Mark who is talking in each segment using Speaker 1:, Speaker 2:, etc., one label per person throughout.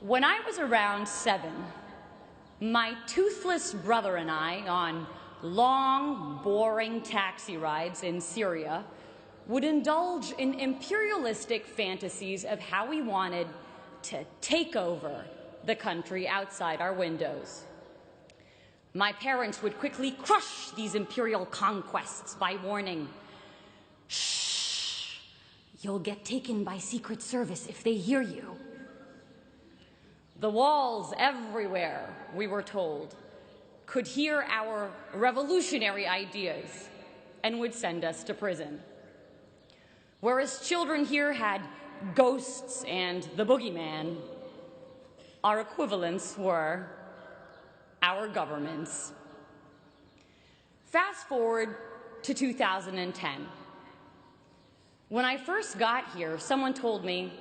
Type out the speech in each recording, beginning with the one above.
Speaker 1: When I was around 7, my toothless brother and I, on long, boring taxi rides in Syria, would indulge in imperialistic fantasies of how we wanted to take over the country outside our windows. My parents would quickly crush these imperial conquests by warning, "Shh, you'll get taken by Secret Service if they hear you." The walls everywhere, we were told, could hear our revolutionary ideas and would send us to prison. Whereas children here had ghosts and the boogeyman, our equivalents were our governments. Fast forward to 2010. When I first got here, someone told me,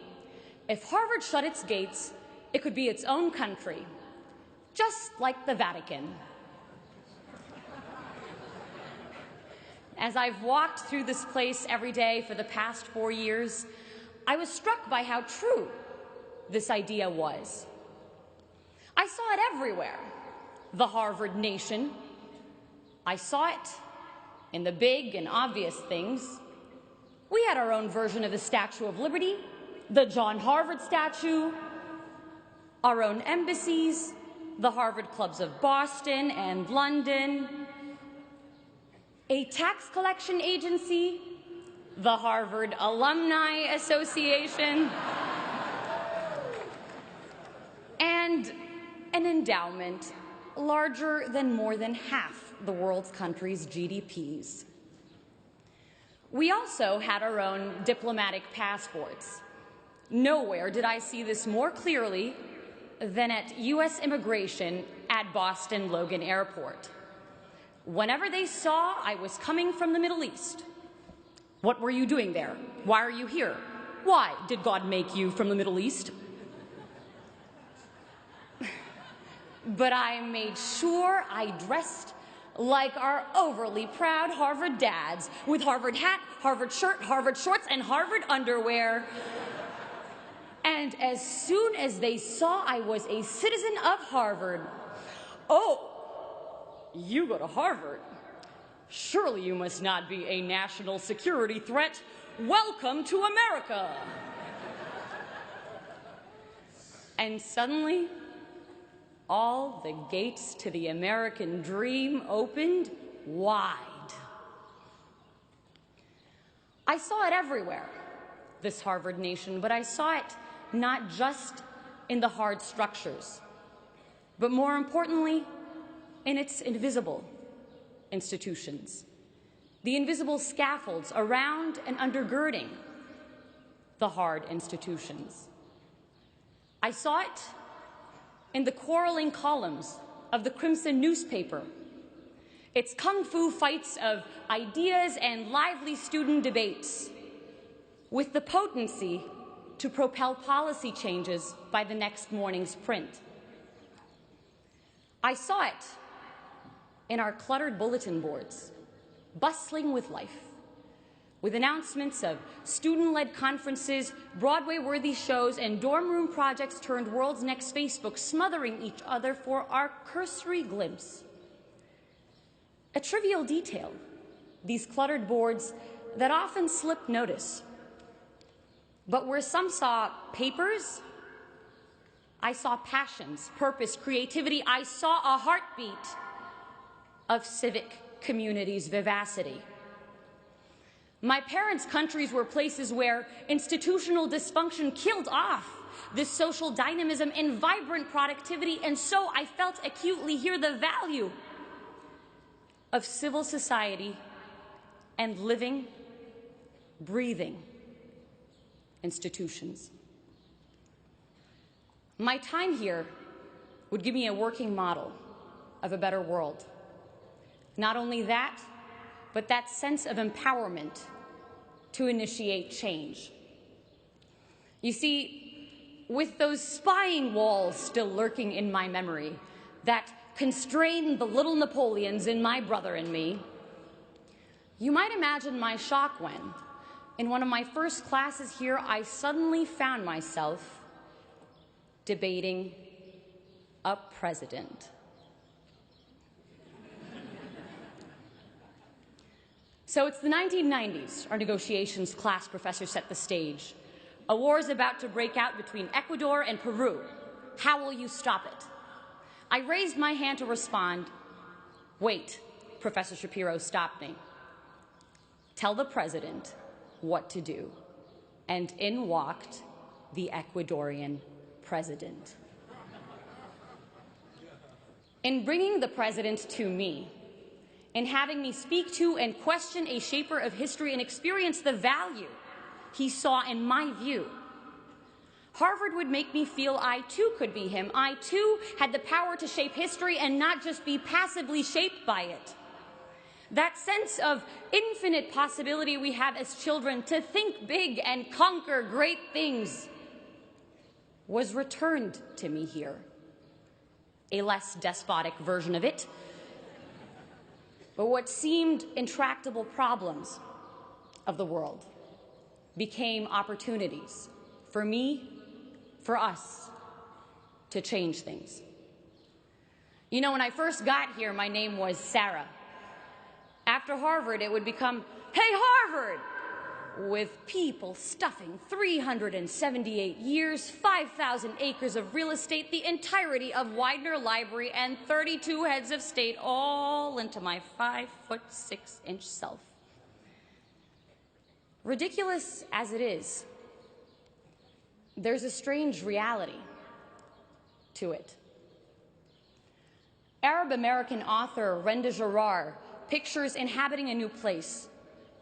Speaker 1: if Harvard shut its gates, it could be its own country, just like the Vatican. As I've walked through this place every day for the past 4 years, I was struck by how true this idea was. I saw it everywhere. The Harvard Nation. I saw it in the big and obvious things. We had our own version of the Statue of Liberty, the John Harvard statue, our own embassies, the Harvard clubs of Boston and London, a tax collection agency, the Harvard Alumni Association, and an endowment larger than more than half the world's countries' GDPs. We also had our own diplomatic passports. Nowhere did I see this more clearly than at U.S. immigration at Boston Logan Airport. Whenever they saw I was coming from the Middle East, "What were you doing there? Why are you here? Why did God make you from the Middle East?" But I made sure I dressed like our overly proud Harvard dads, with Harvard hat, Harvard shirt, Harvard shorts, and Harvard underwear. And as soon as they saw I was a citizen of Harvard, "Oh, you go to Harvard? Surely you must not be a national security threat. Welcome to America." And suddenly, all the gates to the American dream opened wide. I saw it everywhere, this Harvard Nation, but I saw it not just in the hard structures, but more importantly, in its invisible institutions, the invisible scaffolds around and undergirding the hard institutions. I saw it in the quarreling columns of the Crimson newspaper, its kung fu fights of ideas and lively student debates, with the potency to propel policy changes by the next morning's print. I saw it in our cluttered bulletin boards, bustling with life, with announcements of student-led conferences, Broadway-worthy shows, and dorm room projects turned world's next Facebook, smothering each other for our cursory glimpse. A trivial detail, these cluttered boards that often slip notice. But where some saw papers, I saw passions, purpose, creativity. I saw a heartbeat of civic community's vivacity. My parents' countries were places where institutional dysfunction killed off this social dynamism and vibrant productivity, and so I felt acutely here the value of civil society and living, breathing institutions. My time here would give me a working model of a better world. Not only that, but that sense of empowerment to initiate change. You see, with those spying walls still lurking in my memory that constrained the little Napoleons in my brother and me, you might imagine my shock when, in one of my first classes here, I suddenly found myself debating a president. So it's the 1990s. Our negotiations class professor set the stage. A war is about to break out between Ecuador and Peru. How will you stop it? I raised my hand to respond. Wait, Professor Shapiro stopped me. Tell the president what to do. And in walked the Ecuadorian president. In bringing the president to me, in having me speak to and question a shaper of history and experience the value he saw in my view, Harvard would make me feel I too could be him. I too had the power to shape history and not just be passively shaped by it. That sense of infinite possibility we have as children to think big and conquer great things was returned to me here. A less despotic version of it. But what seemed intractable problems of the world became opportunities for me, for us, to change things. You know, when I first got here, my name was Sara. After Harvard, it would become, hey, Harvard! With people stuffing 378 years, 5,000 acres of real estate, the entirety of Widener Library, and 32 heads of state all into my 5'6" self. Ridiculous as it is, there's a strange reality to it. Arab-American author Renda Jarrar pictures inhabiting a new place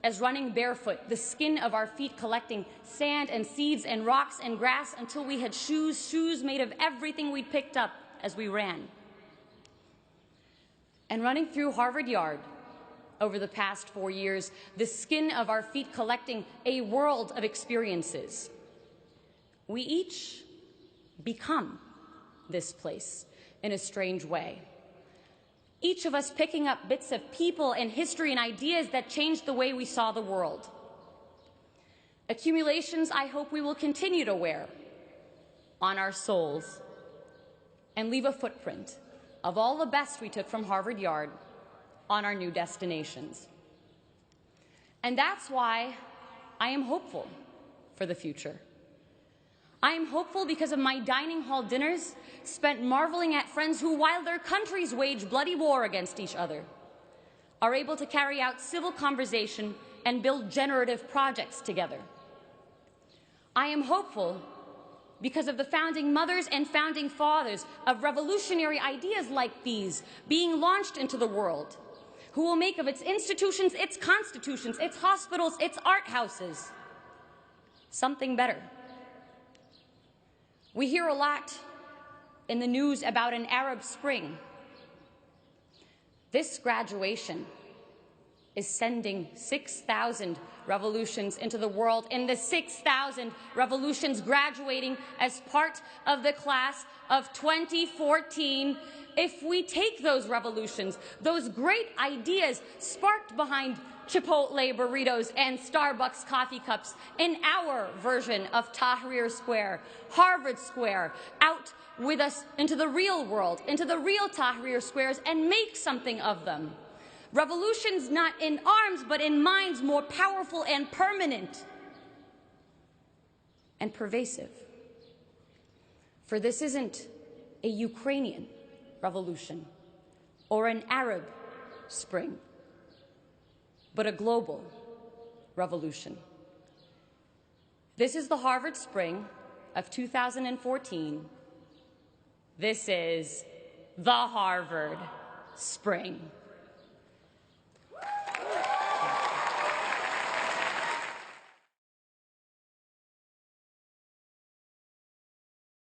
Speaker 1: as running barefoot, the skin of our feet collecting sand and seeds and rocks and grass until we had shoes made of everything we'd picked up as we ran. And running through Harvard Yard over the past 4 years, the skin of our feet collecting a world of experiences. We each become this place in a strange way. Each of us picking up bits of people and history and ideas that changed the way we saw the world. Accumulations I hope we will continue to wear on our souls and leave a footprint of all the best we took from Harvard Yard on our new destinations. And that's why I am hopeful for the future. I am hopeful because of my dining hall dinners spent marveling at friends who, while their countries wage bloody war against each other, are able to carry out civil conversation and build generative projects together. I am hopeful because of the founding mothers and founding fathers of revolutionary ideas like these being launched into the world, who will make of its institutions, its constitutions, its hospitals, its art houses, something better. We hear a lot in the news about an Arab Spring. This graduation is sending 6,000 revolutions into the world, and the 6,000 revolutions graduating as part of the class of 2014. If we take those revolutions, those great ideas sparked behind Chipotle burritos and Starbucks coffee cups in our version of Tahrir Square, Harvard Square, out with us into the real world, into the real Tahrir Squares, and make something of them. Revolutions not in arms, but in minds, more powerful and permanent and pervasive. For this isn't a Ukrainian revolution or an Arab Spring, but a global revolution. This is the Harvard Spring of 2014. This is the Harvard Spring.